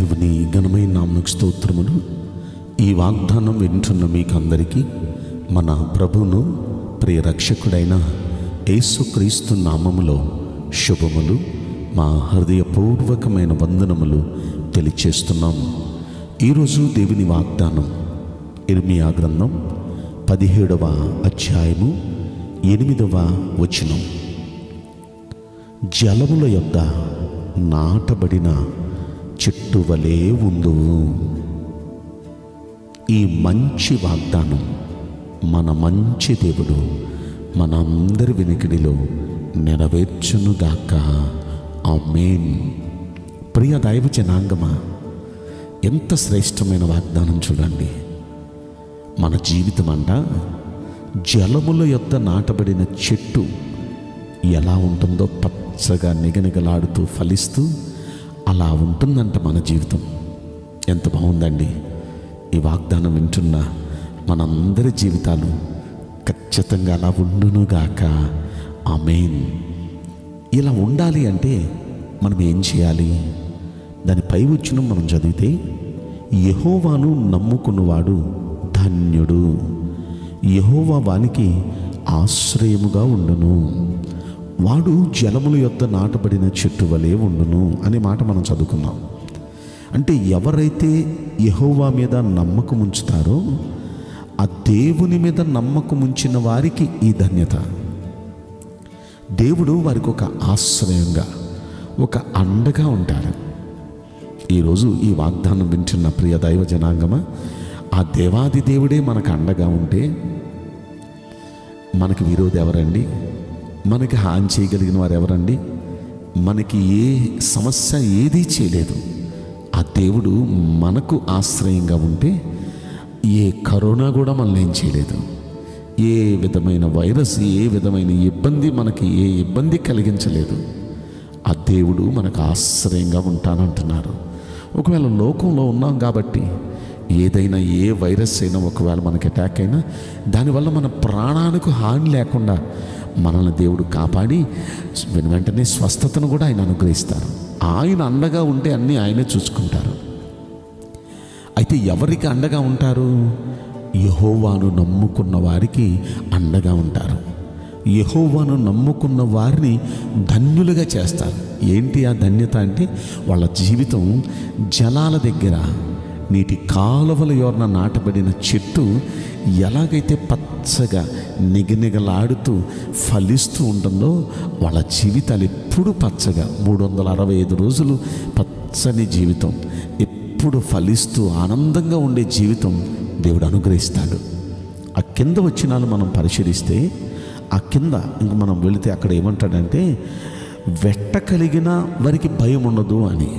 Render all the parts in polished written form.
దేవుని ఘనమైన నామమునకు స్తోత్రములు. ఈ వాగ్దానం వింటున్న మీకందరికీ మన ప్రభువును ప్రియ రక్షకుడైన యేసుక్రీస్తు నామములో శుభములు, మా హృదయపూర్వకమైన వందనములు తెలియచేస్తున్నాము. ఈరోజు దేవుని వాగ్దానం ఇర్మియా గ్రంథం 17వ అధ్యాయము 8వ వచనం. జలముల యొద్ద నాటబడిన చెట్టు వలె ఉందువు. ఈ మంచి వాగ్దానం మన మంచి దేవుడు మనందరి వినికిడిలో నెరవేర్చునుగాక. ఆమేన్. ప్రియ దైవ జనాంగమా, ఎంత శ్రేష్టమైన వాగ్దానం చూడండి. మన జీవితం అంట జలముల యొద్ద నాటబడిన చెట్టు ఎలా ఉంటుందో, పచ్చగా నిగనిగలాడుతూ ఫలిస్తూ అలా ఉంటుందంట మన జీవితం. ఎంత బాగుందండి. ఈ వాగ్దానం వింటున్న మనందరి జీవితాలు ఖచ్చితంగా అలా ఉండునుగాక. ఆమేన్. ఇలా ఉండాలి అంటే మనం ఏం చేయాలి? దాని పై వచనం మనం చదివితే, యెహోవాను నమ్ముకున్నవాడు ధన్యుడు, యెహోవా వానికి ఆశ్రయముగా ఉండును, వాడు జలముల యొద్ద నాటబడిన చెట్టు వలె ఉండును అనే మాట మనం చదువుకున్నాం. అంటే ఎవరైతే యెహోవా మీద నమ్మకం ఉంచుతారో, ఆ దేవుని మీద నమ్మకం ఉంచిన వారికి ఈ ధన్యత. దేవుడు వారికి ఒక ఆశ్రయంగా, ఒక అండగా ఉంటారు. ఈరోజు ఈ వాగ్దానం వింటున్న ప్రియ దైవ జనాంగమా, ఆ దేవాది దేవుడే మనకు అండగా ఉంటే మనకి విరోధి ఎవరండి? మనకి హాని చేయగలిగిన వారు ఎవరండి? మనకి ఏ సమస్య ఏదీ చేయలేదు. ఆ దేవుడు మనకు ఆశ్రయంగా ఉంటే ఏ కరోనా కూడా మనల్ని ఏం చేయలేదు. ఏ విధమైన వైరస్, ఏ విధమైన ఇబ్బంది, మనకి ఏ ఇబ్బంది కలిగించలేదు. ఆ దేవుడు మనకు ఆశ్రయంగా ఉంటానంటున్నారు. ఒకవేళ లోకంలో ఉన్నాం కాబట్టి ఏదైనా, ఏ వైరస్ అయినా ఒకవేళ మనకి అటాక్ అయినా దానివల్ల మన ప్రాణానికి హాని లేకుండా మనల్ని దేవుడు కాపాడి వెంటనే స్వస్థతను కూడా ఆయన అనుగ్రహిస్తారు. ఆయన అండగా ఉంటే అన్నీ ఆయనే చూసుకుంటారు. అయితే ఎవరికి అండగా ఉంటారు? యెహోవాను నమ్ముకున్న వారికి అండగా ఉంటారు. యెహోవాను నమ్ముకున్న వారిని ధన్యులుగా చేస్తారు. ఏంటి ఆ ధన్యత అంటే, వాళ్ళ జీవితం జలాల దగ్గర, నీటి కాలువల యొర్న నాటబడిన చెట్టు ఎలాగైతే పచ్చగా నిగనిగలాడుతూ ఫలిస్తూ ఉంటుందో, వాళ్ళ జీవితాలు ఎప్పుడు పచ్చగా 365 రోజులు పచ్చని జీవితం, ఎప్పుడు ఫలిస్తూ ఆనందంగా ఉండే జీవితం దేవుడు అనుగ్రహిస్తాడు. ఆ కింద వచనాలు మనం పరిశీలిస్తే, ఆ కింద ఇంక మనం వెళితే అక్కడ ఏమంటాడంటే, వెట్ట కలిగిన వారికి భయం ఉండదు అని.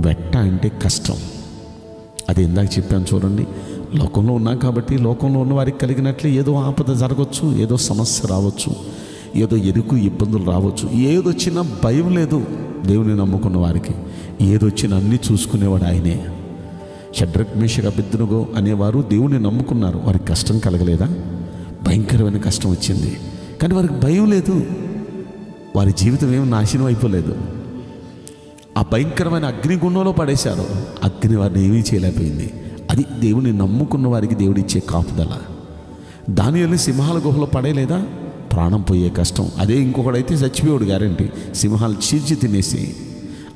వెట్ట అంటే కష్టం. అది ఇందాక చెప్పాను చూడండి. లోకంలో ఉన్నాం కాబట్టి లోకంలో ఉన్న వారికి కలిగినట్లే ఏదో ఆపద జరగవచ్చు, ఏదో సమస్య రావచ్చు, ఏదో ఎరుకు ఇబ్బందులు రావచ్చు. ఏదొచ్చినా భయం లేదు దేవుని నమ్ముకున్న వారికి. ఏదొచ్చినా అన్నీ చూసుకునేవాడు ఆయనే. షడ్రక్ మేషక్ అబేద్నెగో అనేవారు దేవుని నమ్ముకున్నారు. వారికి కష్టం కలగలేదా? భయంకరమైన కష్టం వచ్చింది, కానీ వారికి భయం లేదు. వారి జీవితం ఏమి నాశనం అయిపోలేదు. ఆ భయంకరమైన అగ్నిగుండంలో పడేశారు. అగ్ని వారిని ఏమీ చేయలేకపోయింది. అది దేవుని నమ్ముకున్న వారికి దేవుడు ఇచ్చే కాపుదల. దానియేలుని సింహాల గుహలో పడేయలేదా? ప్రాణం పోయే కష్టం. అదే ఇంకొకడైతే చచ్చిపోయాడు గ్యారంటీ. సింహాలు చీల్చి తినేసి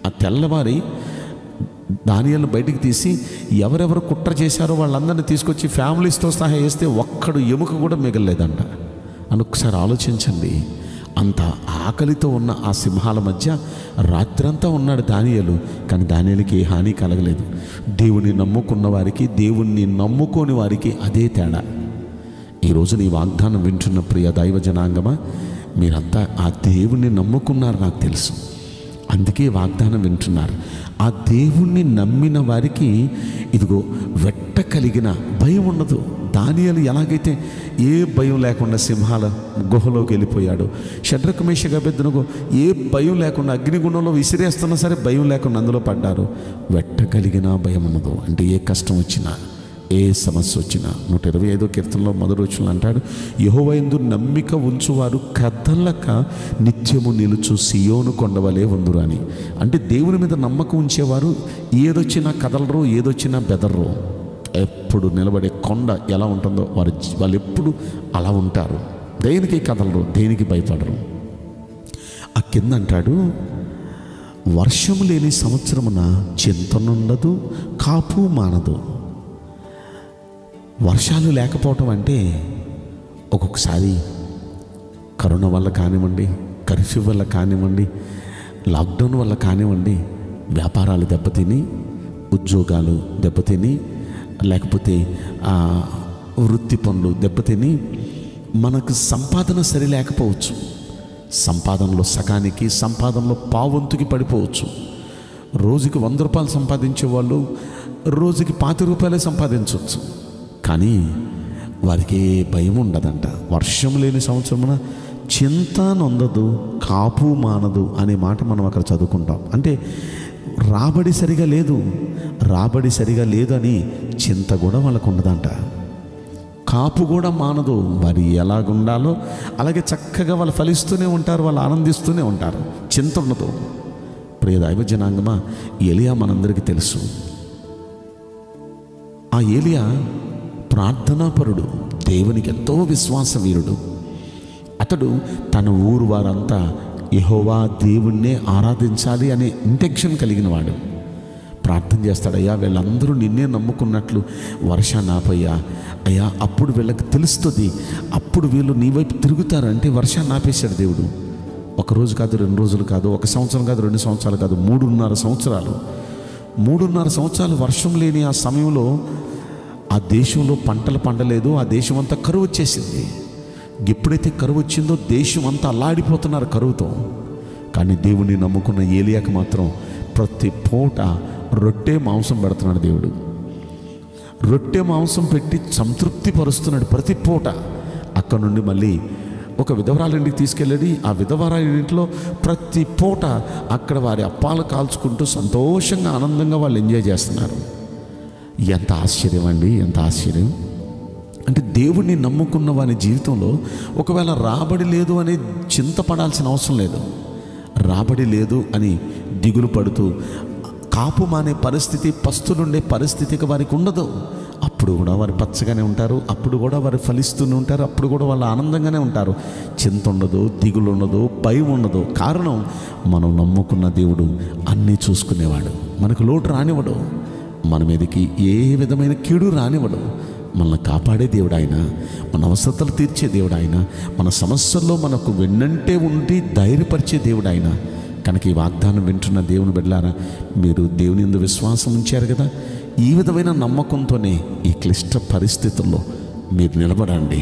ఆ తెల్లవారి దానియేలుని బయటికి తీసి ఎవరెవరు కుట్ర చేశారో వాళ్ళందరినీ తీసుకొచ్చి ఫ్యామిలీస్తో సహా వేస్తే ఒక్కడు ఎముక కూడా మిగలలేదంట. అని ఒకసారి ఆలోచించండి. అంత ఆకలితో ఉన్న ఆ సింహాల మధ్య రాత్రంతా ఉన్నాడు దానియేలు, కానీ దానియేలుకి ఏ హాని కలగలేదు. దేవుని నమ్ముకున్న వారికి, దేవుణ్ణి నమ్ముకోని వారికి అదే తేడా. ఈరోజు నీ వాగ్దానం వింటున్న ప్రియ దైవ జనాంగమా, మీరంతా ఆ దేవుణ్ణి నమ్ముకున్నారు, నాకు తెలుసు. అందుకే వాగ్దానం వింటున్నారు. ఆ దేవుణ్ణి నమ్మిన వారికి ఇదిగో వెట్ట కలిగిన భయం ఉండదు. దానియేలు ఎలాగైతే ఏ భయం లేకుండా సింహాల గుహలోకి వెళ్ళిపోయాడు, షడ్రక్ మేషక్ అబేద్నెగో ఏ భయం లేకుండా అగ్నిగుండంలో విసిరేస్తున్నా సరే భయం లేకుండా అందులో పడ్డారు. వెట్ట కలిగిన భయం ఉండదు. అంటే ఏ కష్టం వచ్చినా, ఏ సమస్య వచ్చినా 125వ కీర్తనలో మొదటి వచనంలో అంటాడు, యెహోవా యందు నమ్మిక ఉంచువారు కదలక నిత్యము నిలుచు సియోను కొండవలే ఉందురు అని. అంటే దేవుని మీద నమ్మకం ఉంచేవారు ఏదొచ్చినా కదలరు, ఏదొచ్చినా బెదర్రు. ఎప్పుడు నిలబడే కొండ ఎలా ఉంటుందో వాళ్ళు ఎప్పుడు అలా ఉంటారు. దేనికి కదలరు, దేనికి భయపడరు. ఆ కింద అంటాడు, వర్షం లేని సంవత్సరమున చింతనుండదు, కాపు మానదు. వర్షాలు లేకపోవటం అంటే ఒక్కొక్కసారి కరోనా వల్ల కానివ్వండి, కర్ఫ్యూ వల్ల కానివ్వండి, లాక్డౌన్ వల్ల కానివ్వండి, వ్యాపారాలు దెబ్బతిని, ఉద్యోగాలు దెబ్బతిని, లేకపోతే వృత్తి పనులు దెబ్బతిని మనకు సంపాదన సరి లేకపోవచ్చు. సంపాదనలో సగానికి, సంపాదనలో పావంతుకి పడిపోవచ్చు. రోజుకి 100 రూపాయలు సంపాదించే వాళ్ళు రోజుకి 50 రూపాయలే సంపాదించవచ్చు. కానీ వారికి ఏ భయం ఉండదంట. వర్షం లేని సంవత్సరమున చింత నొందదు, కాపు మానదు అనే మాట మనం అక్కడ చదువుకుంటాం. అంటే రాబడి సరిగా లేదు అని చింత కూడా వాళ్ళకు ఉండదంట. కాపు కూడా మానదు. వారి ఎలాగుండాలో అలాగే చక్కగా వాళ్ళు ఫలిస్తూనే ఉంటారు, వాళ్ళు ఆనందిస్తూనే ఉంటారు, చింత ఉండదు. ప్రియ దైవ జనాంగమా, ఏలియా మనందరికీ తెలుసు. ఆ ఏలియా ప్రార్థనాపరుడు, దేవునికి ఎంతో విశ్వాస వీరుడు. అతడు తన ఊరు వారంతా యెహోవా దేవుణ్ణే ఆరాధించాలి అనే ఇంటెన్షన్ కలిగిన వాడు. ప్రార్థన చేస్తాడు, అయ్యా వీళ్ళందరూ నిన్నే నమ్ముకున్నట్లు వర్షాన్ని ఆపయ్యా, అయ్యా అప్పుడు వీళ్ళకి తెలుస్తుంది, అప్పుడు వీళ్ళు నీ వైపు తిరుగుతారంటే వర్షాన్ని ఆపేశాడు దేవుడు. 1 రోజు కాదు, 2 రోజులు కాదు, 1 సంవత్సరం కాదు, 2 సంవత్సరాలు కాదు, 3.5 సంవత్సరాలు. 3.5 సంవత్సరాలు వర్షం లేని ఆ సమయంలో ఆ దేశంలో పంటలు పండలేదు. ఆ దేశం అంతా కరువు వచ్చేసింది. ఎప్పుడైతే కరువు వచ్చిందో దేశం అంతా అల్లాడిపోతున్నారు కరువుతో. కానీ దేవుణ్ణి నమ్ముకున్న ఏలియాకి మాత్రం ప్రతి పూట రొట్టె మాంసం పెడుతున్నాడు దేవుడు. రొట్టె మాంసం పెట్టి సంతృప్తి పరుస్తున్నాడు ప్రతి పూట. అక్కడ నుండి మళ్ళీ ఒక విధవరాలింటికి తీసుకెళ్ళి ఆ విధవరాలింట్లో ప్రతి పూట అక్కడ వారి అప్పాలు కాల్చుకుంటూ సంతోషంగా ఆనందంగా వాళ్ళు ఎంజాయ్ చేస్తున్నారు. ఎంత ఆశ్చర్యం అండి, ఎంత ఆశ్చర్యం. అంటే దేవుణ్ణి నమ్ముకున్న వారి జీవితంలో ఒకవేళ రాబడి లేదు అని చింతపడాల్సిన అవసరం లేదు. రాబడి లేదు అని దిగులు పడుతూ కాపు మానే పరిస్థితి, పస్తులుండే పరిస్థితికి వారికి ఉండదు. అప్పుడు కూడా వారు పచ్చగానే ఉంటారు, అప్పుడు కూడా వారు ఫలిస్తూనే ఉంటారు, అప్పుడు కూడా వాళ్ళు ఆనందంగానే ఉంటారు. చింత ఉండదు, దిగులు ఉండదు, భయం ఉండదు. కారణం మనం నమ్ముకున్న దేవుడు అన్నీ చూసుకునేవాడు. మనకు లోటు రానివ్వడు, మన మీదకి ఏ విధమైన కీడు రానివ్వడు. మనల్ని కాపాడే దేవుడు ఆయన, మన అవసరతలు తీర్చే దేవుడు ఆయన, మన సమస్యల్లో మనకు వెన్నంటే ఉండి ధైర్యపరిచే దేవుడు ఆయన. కనుక ఈ వాగ్దానం వింటున్న దేవుని బిడ్డలారా, మీరు దేవుని యందు విశ్వాసం ఉంచారు కదా, ఈ విధమైన నమ్మకంతోనే ఈ క్లిష్ట పరిస్థితుల్లో మీరు నిలబడండి.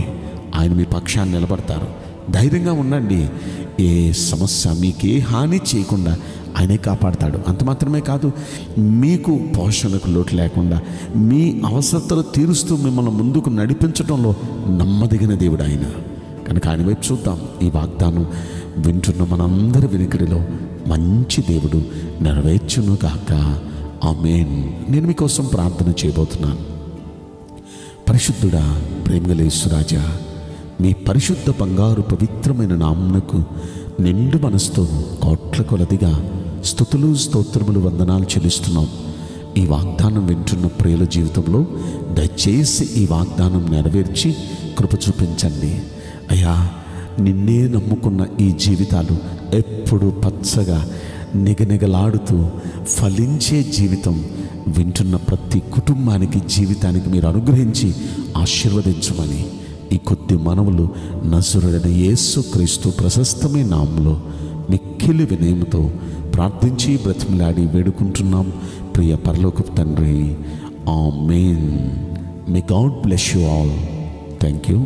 ఆయన మీ పక్షాన్ని నిలబడతారు. ధైర్యంగా ఉండండి. ఏ సమస్య మీకే హాని చేయకుండా ఆయనే కాపాడతాడు. అంత మాత్రమే కాదు, మీకు పోషణకు లోటు లేకుండా మీ అవసరతలు తీరుస్తూ మిమ్మల్ని ముందుకు నడిపించడంలో నమ్మదగిన దేవుడు ఆయన. కనుక ఆయన వైపు చూద్దాం. ఈ వాగ్దానం వింటున్న మనందరి వినికిడిలో మంచి దేవుడు నెరవేర్చును గాక. ఆమేన్. నేను మీకోసం ప్రార్థన చేయబోతున్నాను. పరిశుద్ధుడా, ప్రేమగల యేసురాజా, మీ పరిశుద్ధ బంగారు పవిత్రమైన నామమునకు నిండు మనసుతో కోట్ల కొలదిగా స్తుతులు, స్తోత్రములు, వందనాలు చెల్లిస్తున్నాం. ఈ వాగ్దానం వింటున్న ప్రియుల జీవితంలో దయచేసి ఈ వాగ్దానం నెరవేర్చి కృప చూపించండి అయ్యా. నిన్నే నమ్ముకున్న ఈ జీవితాలు ఎప్పుడు పచ్చగా నిగనిగలాడుతూ ఫలించే జీవితం వింటున్న ప్రతి కుటుంబానికి, జీవితానికి మీరు అనుగ్రహించి ఆశీర్వదించమని ఈ కొద్ది మనవులు నజరుడైన యేసుక్రీస్తు ప్రశస్తమైన నామములో మిక్కిలి వినయముతో ప్రార్థించి బ్రతిమలాడి వేడుకుంటున్నాం ప్రియ పరలోకపు తండ్రి. Amen. May God bless you all. Thank you.